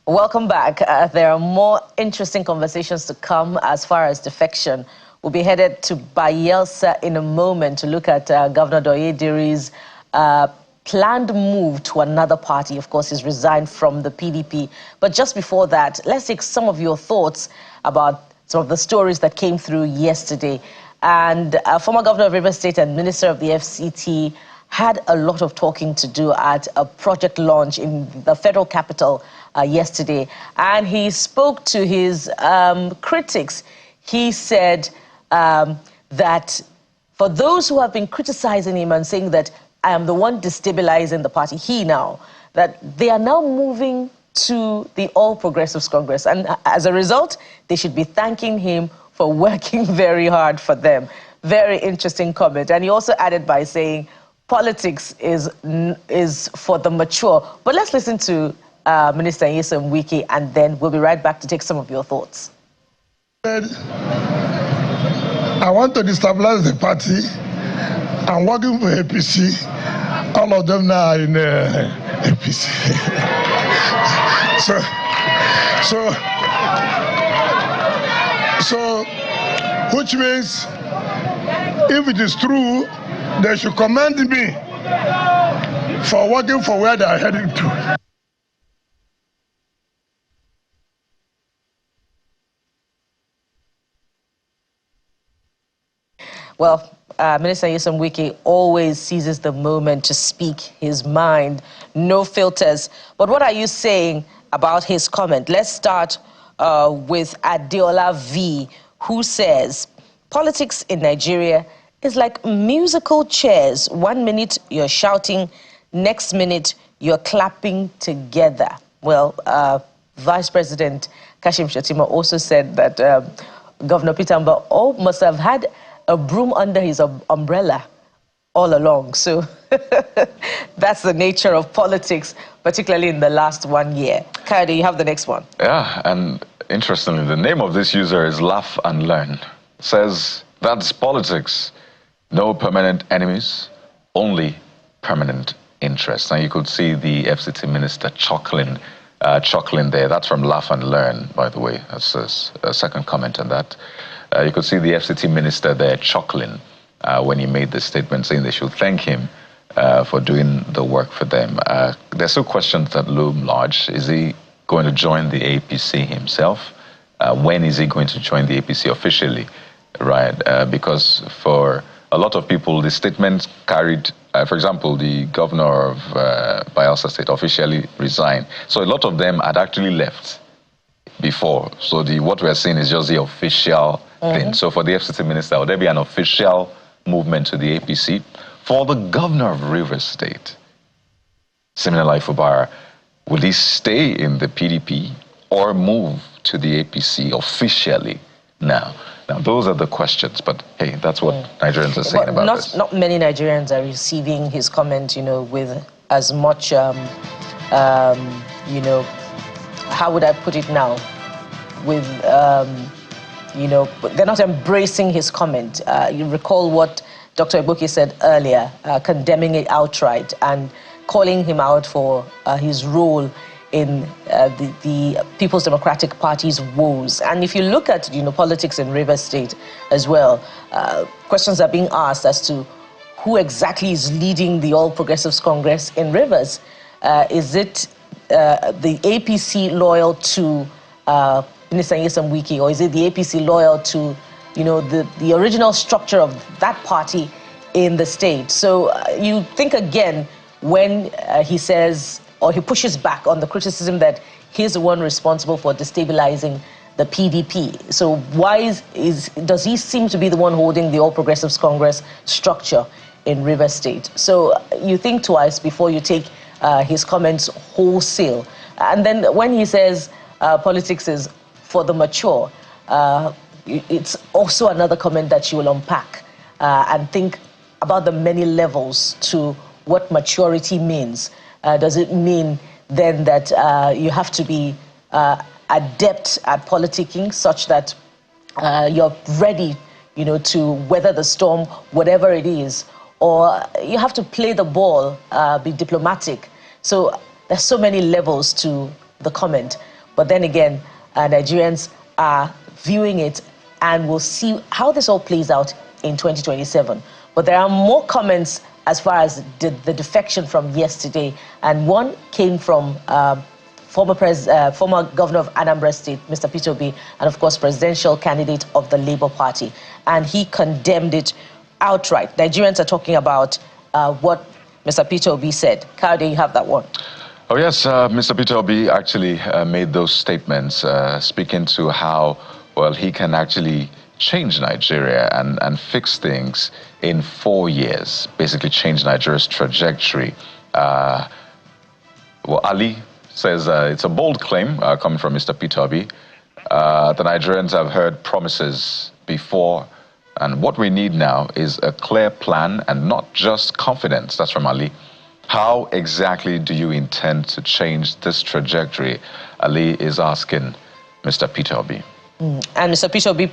Welcome back. There are more interesting conversations to come as far as defection. We'll be headed to Bayelsa in a moment to look at Governor Diri's planned move to another party. Of course, he's resigned from the PDP. But just before that, let's take some of your thoughts about some of the stories that came through yesterday. And former Governor of Rivers State and Minister of the FCT had a lot of talking to do at a project launch in the federal capital yesterday. And he spoke to his critics. He said that for those who have been criticizing him and saying that I am the one destabilizing the party, that they are now moving to the All Progressives Congress. And as a result, they should be thanking him for working very hard for them. Very interesting comment. And he also added by saying, politics is for the mature. But let's listen to Minister Nyesom Wike, and then we'll be right back to take some of your thoughts. I want to destabilize the party. I'm working for APC. All of them now are in APC. so, which means if it is true, they should commend me for working for where they are heading to. Well, Minister Nyesom Wike always seizes the moment to speak his mind, no filters. But what are you saying about his comment? Let's start with Adeola V, who says, politics in Nigeria is like musical chairs. 1 minute you're shouting, next minute you're clapping together. Well, Vice President Kashim Shettima also said that Governor Peter Mbah must have had a broom under his umbrella all along. So that's the nature of politics, particularly in the last 1 year. Kayode, you have the next one. Yeah, and interestingly, the name of this user is Laugh and Learn. Says, that's politics. No permanent enemies, only permanent interests. And you could see the FCT minister chuckling there. That's from Laugh and Learn, by the way. That's a second comment on that. You could see the FCT minister there chuckling when he made the statement saying they should thank him for doing the work for them. There's still questions that loom large. Is he going to join the APC himself? When is he going to join the APC officially? Right? Because for a lot of people, the statement carried, for example, the governor of Bayelsa State officially resigned. So a lot of them had actually left before. So what we're seeing is just the official thing. So for the FCT minister, would there be an official movement to the APC? For the governor of Rivers State, Siminalayi Fubara, will he stay in the PDP or move to the APC officially now? Now, those are the questions, but hey, that's what Nigerians are saying about this. Not many Nigerians are receiving his comment, with as much, how would I put it now? With, they're not embracing his comment. You recall what Dr. Eboki said earlier, condemning it outright and calling him out for his role in the People's Democratic Party's woes. And if you look at, politics in Rivers State as well, questions are being asked as to who exactly is leading the All Progressives Congress in Rivers. Is it the APC loyal to Minister Nyesom Wike, or is it the APC loyal to, the original structure of that party in the state? So you think again when he says, or he pushes back on the criticism that he's the one responsible for destabilizing the PDP. So why does he seem to be the one holding the All Progressives Congress structure in Rivers State? So you think twice before you take his comments wholesale. And then when he says politics is for the mature, it's also another comment that you will unpack and think about the many levels to what maturity means. Does it mean then that you have to be adept at politicking such that you're ready, to weather the storm, whatever it is? Or you have to play the ball, be diplomatic. So there's so many levels to the comment. But then again, Nigerians are viewing it, and we'll see how this all plays out in 2027. But there are more comments as far as the defection from yesterday, and one came from former governor of Anambra State, Mr. Peter Obi, and of course presidential candidate of the Labour Party, and he condemned it outright. Nigerians are talking about what Mr. Peter Obi said. Kaude, you have that one. Oh yes, Mr. Peter Obi actually made those statements, speaking to how, well, he can actually change Nigeria and fix things in 4 years, basically change Nigeria's trajectory. Well, Ali says it's a bold claim coming from Mr. Peter Obi. The Nigerians have heard promises before, and what we need now is a clear plan and not just confidence. That's from Ali. How exactly do you intend to change this trajectory? Ali is asking Mr. Peter Obi. And Mr. Peter Obi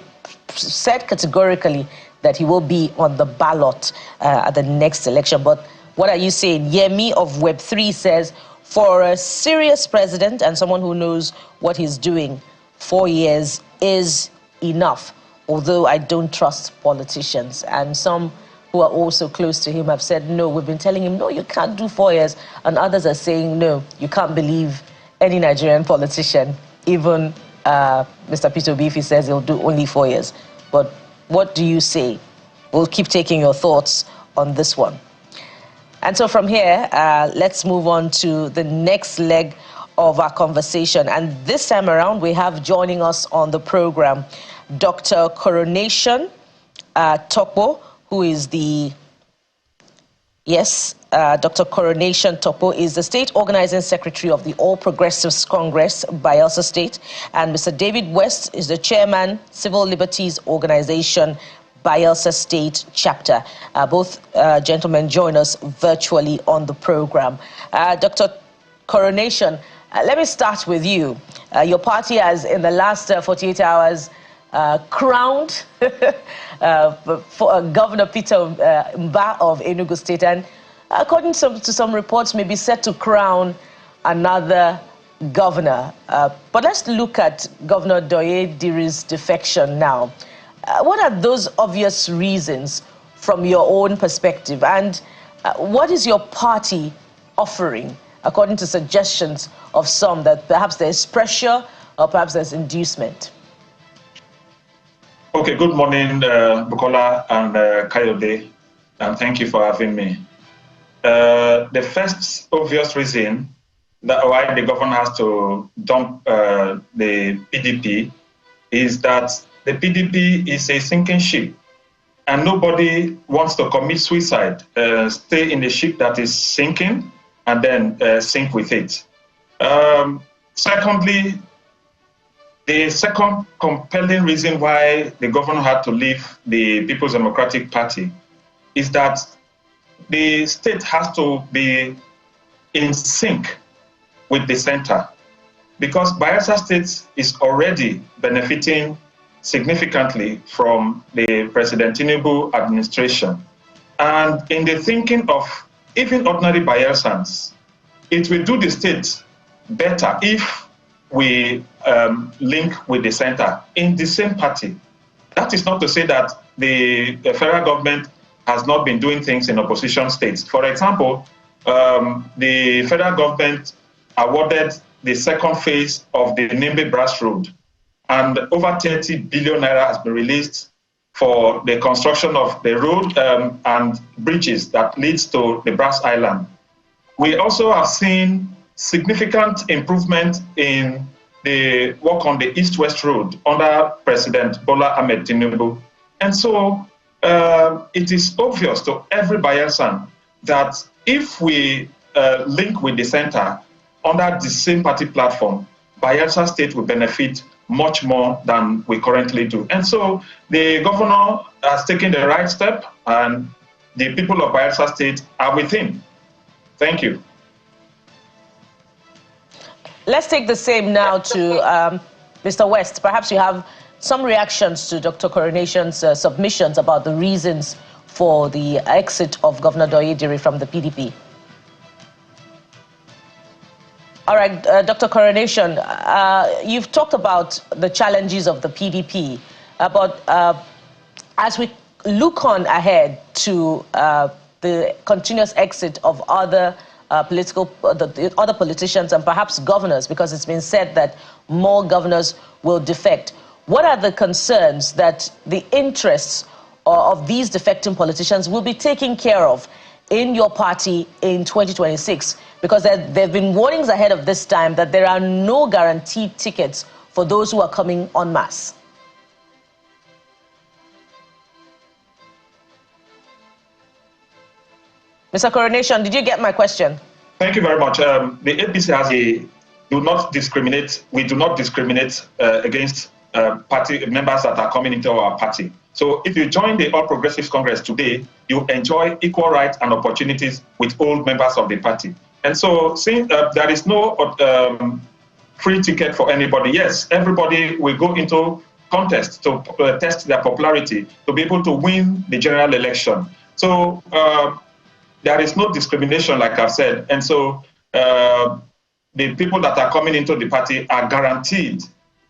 said categorically that he will be on the ballot at the next election. But what are you saying? Yemi of Web3 says, for a serious president and someone who knows what he's doing, 4 years is enough, although I don't trust politicians. And some who are also close to him have said, no, we've been telling him, no, you can't do 4 years. And others are saying, no, you can't believe any Nigerian politician, even Mr. Peter Obi, if he says he'll do only 4 years. But what do you say? We'll keep taking your thoughts on this one. And so from here, let's move on to the next leg of our conversation. And this time around, we have joining us on the program Dr. Coronation Topo, who is the, Dr. Coronation Topo is the State Organizing Secretary of the All Progressives Congress, Bayelsa State. And Mr. David West is the Chairman, Civil Liberties Organization, Bayelsa State Chapter. Both gentlemen join us virtually on the program. Dr. Coronation, let me start with you. Your party has, in the last 48 hours, crowned for Governor Peter Mba of Enugu State, and according to some reports, may be set to crown another governor. But let's look at Governor Diri's defection now. What are those obvious reasons from your own perspective, and what is your party offering, according to suggestions of some, that perhaps there's pressure or perhaps there's inducement? Okay, good morning, Bukola and Kayode, and thank you for having me. The first obvious reason that why the governor has to dump the PDP is that the PDP is a sinking ship, and nobody wants to commit suicide, stay in the ship that is sinking, and then sink with it. Secondly, the second compelling reason why the governor had to leave the People's Democratic Party is that the state has to be in sync with the center, because Bayelsa State is already benefiting significantly from the President Tinubu administration. And in the thinking of even ordinary Bayelsans, it will do the state better if we link with the center in the same party. That is not to say that the federal government has not been doing things in opposition states. For example, the federal government awarded the second phase of the Nimbe Brass Road, and over 30 billion naira has been released for the construction of the road and bridges that leads to the Brass Island. We also have seen significant improvement in the work on the East-West Road under President Bola Ahmed Tinubu. And so it is obvious to every Bayelsan that if we link with the center under the same party platform, Bayelsa State will benefit much more than we currently do. And so the governor has taken the right step, and the people of Bayelsa State are with him. Thank you. Let's take the same now to Mr. West. Perhaps you have some reactions to Dr. Coronation's submissions about the reasons for the exit of Governor Diri from the PDP. All right, Dr. Coronation, you've talked about the challenges of the PDP, but as we look on ahead to the continuous exit of other other politicians and perhaps governors, because it's been said that more governors will defect, what are the concerns that the interests of these defecting politicians will be taken care of in your party in 2026? Because there have been warnings ahead of this time that there are no guaranteed tickets for those who are coming en masse. Mr. Coronation, did you get my question? Thank you very much. The APC has a do not discriminate. We do not discriminate against party members that are coming into our party. So if you join the All Progressives Congress today, you enjoy equal rights and opportunities with all members of the party. And so since there is no free ticket for anybody, yes, everybody will go into contest to test their popularity to be able to win the general election. So there is no discrimination, like I've said. And so the people that are coming into the party are guaranteed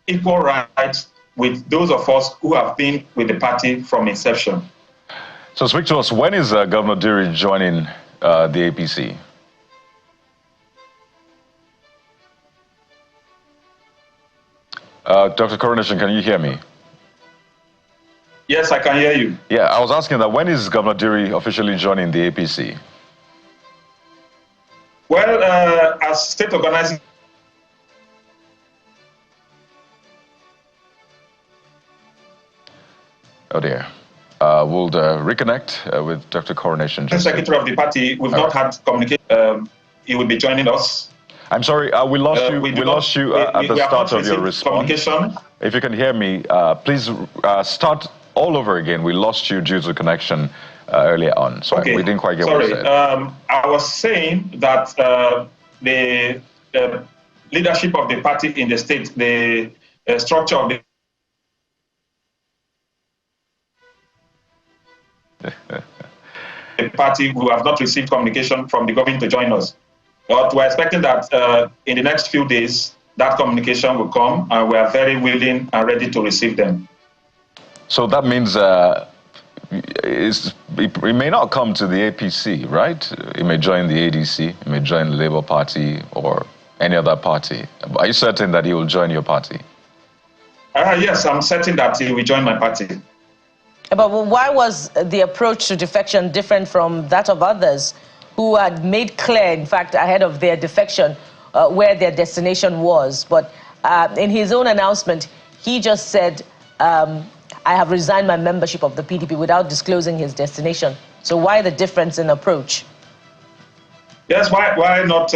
equal rights with those of us who have been with the party from inception. So speak to us, when is Governor Diri joining the APC? Dr. Coronation, can you hear me? Yes, I can hear you. Yeah, I was asking that when is Governor Diri officially joining the APC? Well, as state organizing, oh dear. We'll reconnect with Dr. Coronation. Secretary of the party, we've not had communication. He will be joining us. I'm sorry, we lost you. We lost you at the start of your response. If you can hear me, please start all over again. We lost you due to connection earlier on, so okay. We didn't quite get what you said. I was saying that the leadership of the party in the state, the structure of the party, who have not received communication from the government to join us. But we're expecting that in the next few days, that communication will come, and we are very willing and ready to receive them. So that means it may not come to the APC, right? It may join the ADC, it may join the Labour Party or any other party. Are you certain that he will join your party? Yes, I'm certain that he will join my party. But why was the approach to defection different from that of others who had made clear, in fact, ahead of their defection, where their destination was? But in his own announcement, he just said, I have resigned my membership of the PDP without disclosing his destination. So why the difference in approach? Yes, why not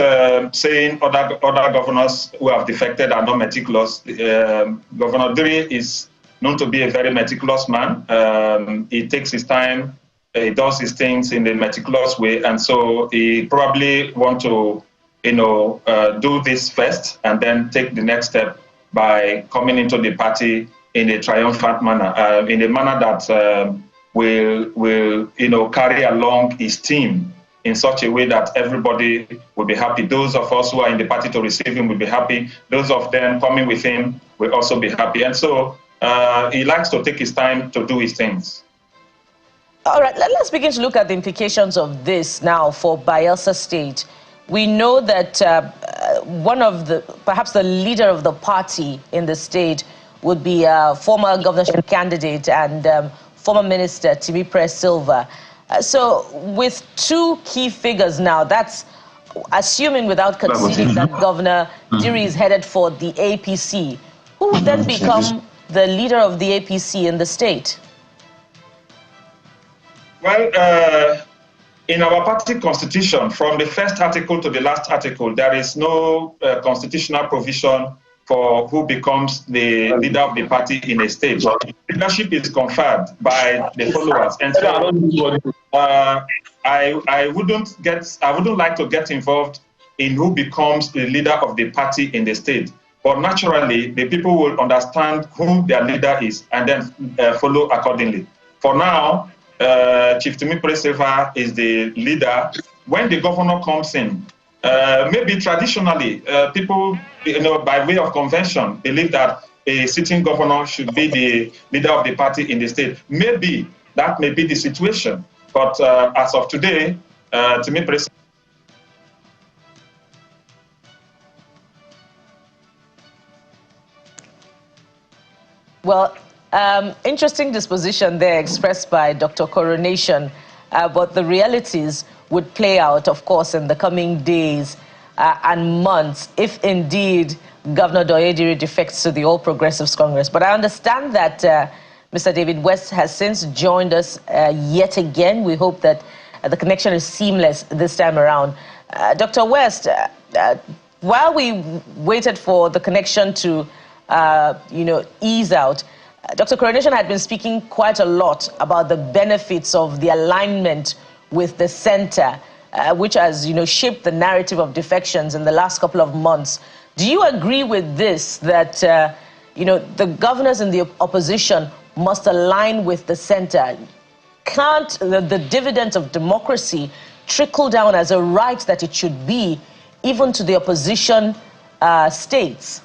saying other governors who have defected are not meticulous? Governor Diri is known to be a very meticulous man. He takes his time, he does his things in a meticulous way, and so he probably want to, do this first and then take the next step by coming into the party in a triumphant manner, in a manner that will carry along his team in such a way that everybody will be happy. Those of us who are in the party to receive him will be happy. Those of them coming with him will also be happy. And so he likes to take his time to do his things. All right, let's begin to look at the implications of this now for Bayelsa State. We know that perhaps the leader of the party in the state would be former governorship candidate and former minister Timi Silva. So with two key figures now, that's assuming without conceding that Governor Diri is headed for the APC. Who would then become the leader of the APC in the state? Well, in our party constitution, from the first article to the last article, there is no constitutional provision for who becomes the leader of the party in a state. Leadership is conferred by the followers, and so I wouldn't like to get involved in who becomes the leader of the party in the state. But naturally, the people will understand who their leader is and then follow accordingly. For now, Chief Timi Silva is the leader. When the governor comes in, Maybe traditionally, people, by way of convention, believe that a sitting governor should be the leader of the party in the state. Maybe that may be the situation, but as of today, to me personally, well, interesting disposition there expressed by Dr. Coronation, but the realities would play out, of course, in the coming days and months, if indeed Governor Diri defects to the All Progressives Congress. But I understand that Mr. David West has since joined us yet again. We hope that the connection is seamless this time around. Dr. West, while we waited for the connection to ease out, Dr. Coronation had been speaking quite a lot about the benefits of the alignment with the center, which has, shaped the narrative of defections in the last couple of months. Do you agree with this, that, the governors in the opposition must align with the center? Can't the dividends of democracy trickle down as a right that it should be, even to the opposition states?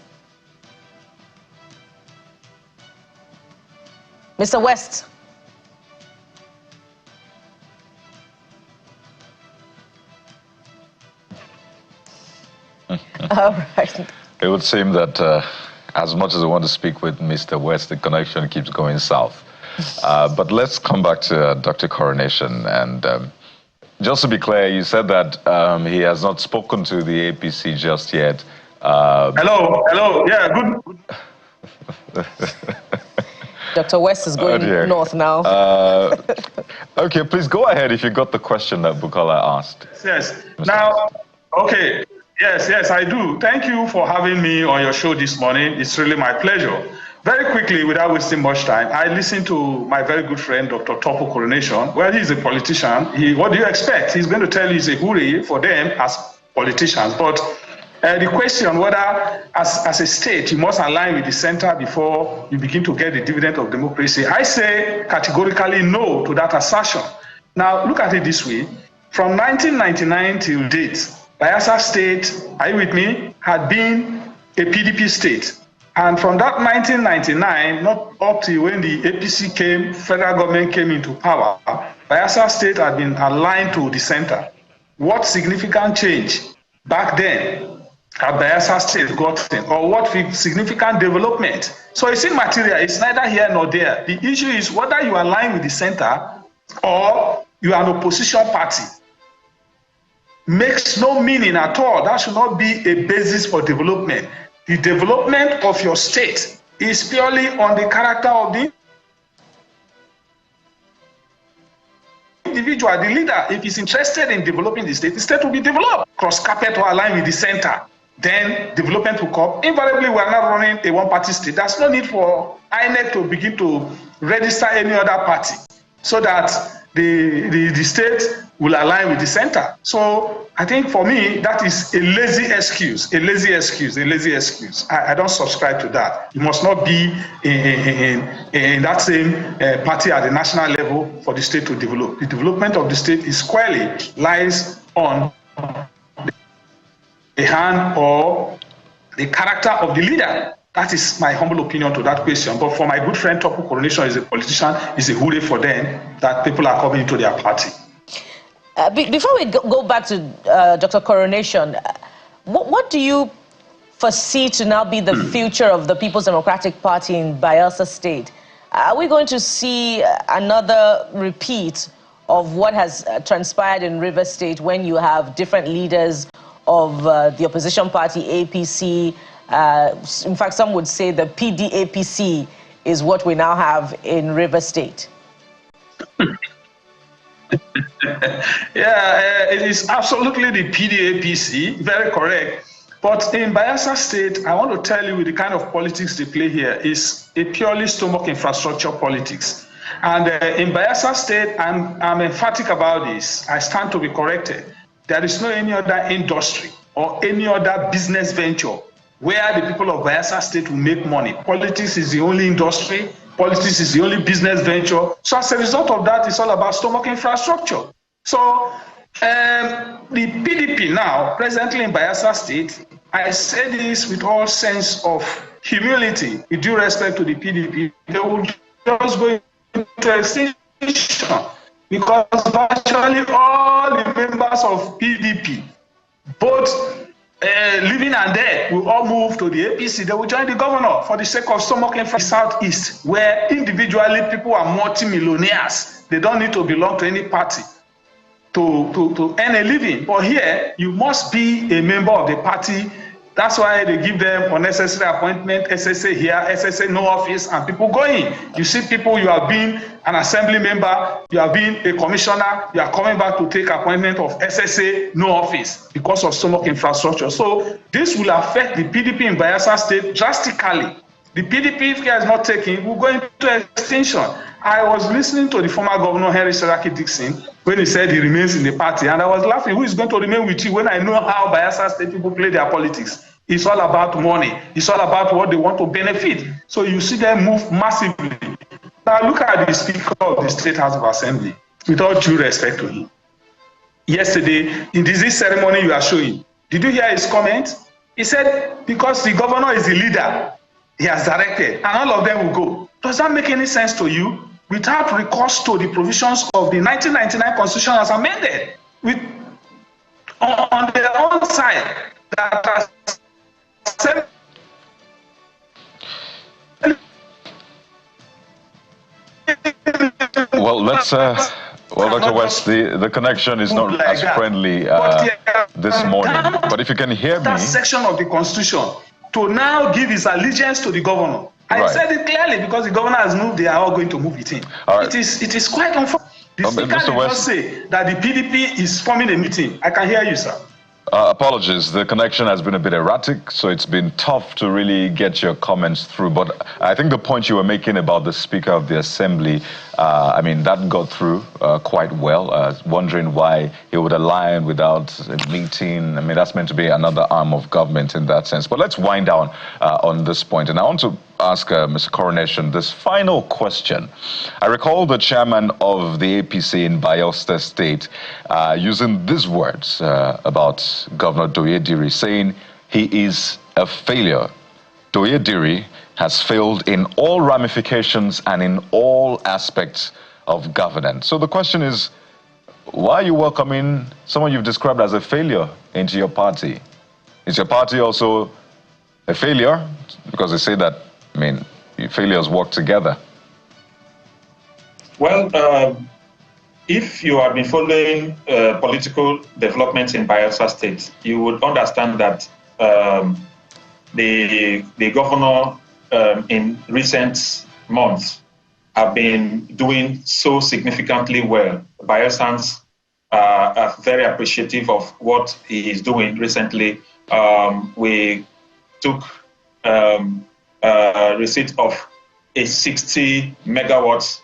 Mr. West. All right. It would seem that as much as I want to speak with Mr. West, the connection keeps going south. But let's come back to Dr. Coronation. And just to be clear, you said that he has not spoken to the APC just yet. Hello. Yeah, good. Dr. West is going north now. Okay, please go ahead if you got the question that Bukola asked. Yes. Now, okay. Yes, I do. Thank you for having me on your show this morning. It's really my pleasure. Very quickly, without wasting much time, I listened to my very good friend, Dr. Topo Coronation. Well, he's a politician. What do you expect? He's going to tell you it's a hooray for them as politicians. But the question whether, as a state, you must align with the center before you begin to get the dividend of democracy, I say categorically no to that assertion. Now, look at it this way. From 1999 till date, Bayelsa State, are you with me, had been a PDP state. And from that 1999, not up to when the APC came, federal government came into power, Bayelsa State had been aligned to the center. What significant change back then had Bayelsa State gotten, or what significant development? So it's immaterial, it's neither here nor there. The issue is whether you align with the center or you are an opposition party. Makes no meaning at all. That should not be a basis for development. The development of your state is purely on the character of the individual, the leader. If he's interested in developing the state will be developed. Cross-carpet or align with the center. Then development will come. Invariably, we are not running a one-party state. There's no need for INEC to begin to register any other party so that the state will align with the center. So I think for me, that is a lazy excuse. I don't subscribe to that. You must not be in that same party at the national level for the state to develop. The development of the state is squarely lies on the hand or the character of the leader. That is my humble opinion to that question. But for my good friend Topo Coronation, is a politician, is a hooray for them that people are coming into their party. Before we go back to Dr. Coronation, what do you foresee to now be the future of the People's Democratic Party in Bayelsa State? Are we going to see another repeat of what has transpired in River State when you have different leaders of the opposition party, APC? In fact, some would say the APC is what we now have in River State. Yeah, it is absolutely the APC, very correct. But in Bayelsa State, I want to tell you the kind of politics they play here is a purely stomach infrastructure politics. And in Bayelsa State, I'm emphatic about this. I stand to be corrected. There is no any other industry or any other business venture where the people of Bayelsa State will make money. Politics is the only industry. Politics is the only business venture. So as a result of that, it's all about stomach infrastructure. So The PDP now, presently in Bayelsa State, I say this with all sense of humility, with due respect to the PDP, they will just go into extinction because virtually all the members of PDP, both living and dead, will all move to the APC. They will join the governor for the sake of stomach and from the southeast, where individually people are multi-millionaires. They don't need to belong to any party to earn a living. But here, you must be a member of the party. That's why they give them unnecessary appointment, SSA here, SSA no office, and people going. You see people, you have been an assembly member, you have been a commissioner, you are coming back to take appointment of SSA no office because of stomach infrastructure. So this will affect the PDP in Bayelsa State drastically. The PDP, if care is not taken, will go into extinction. I was listening to the former governor, Henry Seraki Dixon, when he said he remains in the party, and I was laughing, who is going to remain with you when I know how Bayelsa State people play their politics? It's all about money. It's all about what they want to benefit. So you see them move massively. Now look at the Speaker of the State House of Assembly, with all due respect to him. Yesterday, in this ceremony you are showing, did you hear his comment? He said, because the governor is the leader, he has directed, and all of them will go. Does that make any sense to you? Without recourse to the provisions of the 1999 Constitution as amended, with on their own side, that has said. Well, let's. Well, Dr. West, the connection is not as friendly this morning. But if you can hear me, that section of the Constitution to now give his allegiance to the governor. I said it clearly because the governor has moved, they are all going to move with him. Right. It is quite unfortunate. The speaker did not say that the PDP is forming a meeting. I can hear you, sir. Apologies, the connection has been a bit erratic, so it's been tough to really get your comments through. But I think the point you were making about the Speaker of the Assembly, I mean, that got through quite well. Wondering why he would align without a meeting. I mean, that's meant to be another arm of government in that sense. But let's wind down on this point. And I want to ask Mr. Coronation this final question. I recall the chairman of the APC in Bayelsa State using these words about Governor Diri, saying he is a failure. Diri has failed in all ramifications and in all aspects of governance. So the question is, why are you welcoming someone you've described as a failure into your party? Is your party also a failure? Because they say that, I mean, failures work together. Well, if you have been following political developments in Bayelsa State, you would understand that the governor in recent months have been doing so significantly well. Bayelsans are very appreciative of what he is doing recently. We took receipt of a 60 megawatts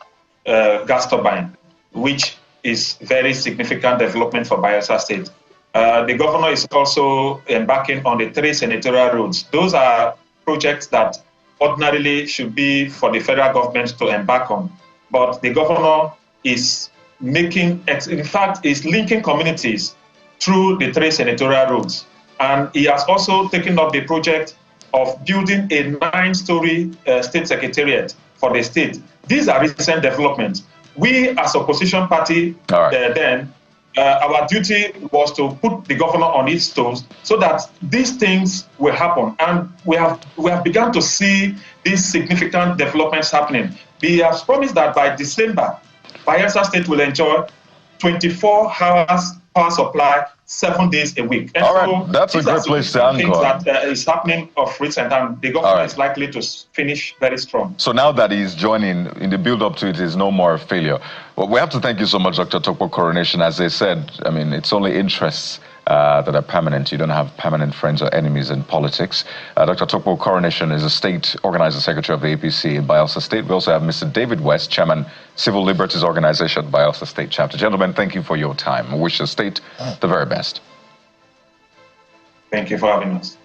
gas turbine, which is very significant development for Bayelsa State. The governor is also embarking on the 3 senatorial roads. Those are projects that ordinarily should be for the federal government to embark on. But the governor is making, in fact, is linking communities through the 3 senatorial roads. And he has also taken up the project of building a 9-story state secretariat for the state. These are recent developments. We, as opposition party, then our duty was to put the governor on his toes so that these things will happen. And we have begun to see these significant developments happening. We have promised that by December, Bayelsa State will enjoy 24 hours power supply 7 days a week. And all right, so that's a great place to anchor. That is happening of recent, and the government is likely to finish very strong. So now that he's joining in the build-up to it, is no more a failure. Well, we have to thank you so much, Dr. Tokpo Coronation. As they said, I mean, it's only interests that are permanent. You don't have permanent friends or enemies in politics. Dr. Tokpo Coronation is a state organizer secretary of the APC in Bayelsa State. We also have Mr. David West, chairman, Civil Liberties Organization, Bayelsa State Chapter. Gentlemen, thank you for your time. I wish the state the very best. Thank you for having us.